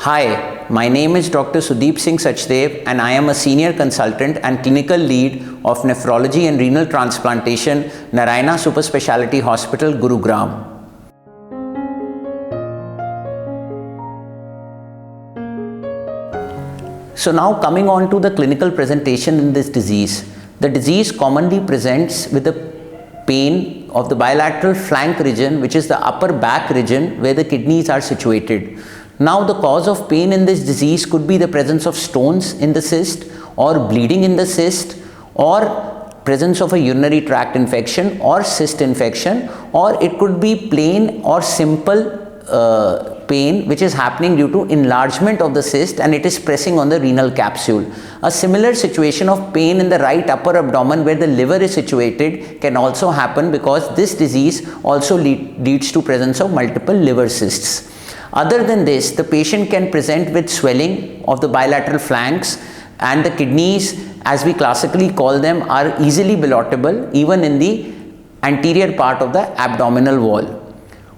Hi, my name is Dr. Sudeep Singh Sachdev and I am a senior consultant and clinical lead of nephrology and renal transplantation, Narayana Superspeciality Hospital, Gurugram. So now coming on to the clinical presentation in this disease. The disease commonly presents with the pain of the bilateral flank region, which is the upper back region where the kidneys are situated. Now the cause of pain in this disease could be the presence of stones in the cyst or bleeding in the cyst or presence of a urinary tract infection or cyst infection, or it could be plain or simple pain which is happening due to enlargement of the cyst and it is pressing on the renal capsule. A similar situation of pain in the right upper abdomen where the liver is situated can also happen because this disease also leads to presence of multiple liver cysts. Other than this, the patient can present with swelling of the bilateral flanks, and the kidneys, as we classically call them, are easily bilateral even in the anterior part of the abdominal wall.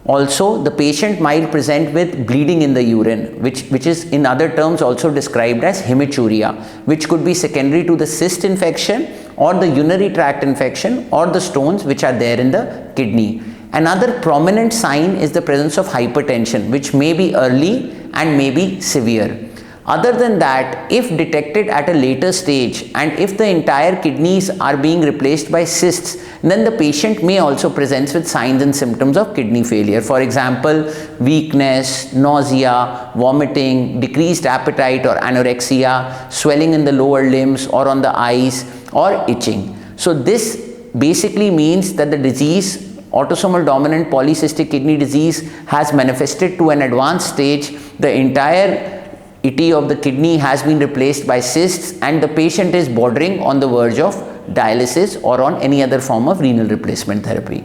Also, the patient might present with bleeding in the urine, which is in other terms also described as hematuria, which could be secondary to the cyst infection or the urinary tract infection or the stones which are there in the kidney. Another prominent sign is the presence of hypertension, which may be early and may be severe. Other than that, if detected at a later stage and if the entire kidneys are being replaced by cysts, then the patient may also present with signs and symptoms of kidney failure. For example, weakness, nausea, vomiting, decreased appetite or anorexia, swelling in the lower limbs or on the eyes, or itching. So this basically means that the disease, autosomal dominant polycystic kidney disease, has manifested to an advanced stage. The entire etty of the kidney has been replaced by cysts and the patient is bordering on the verge of dialysis or on any other form of renal replacement therapy.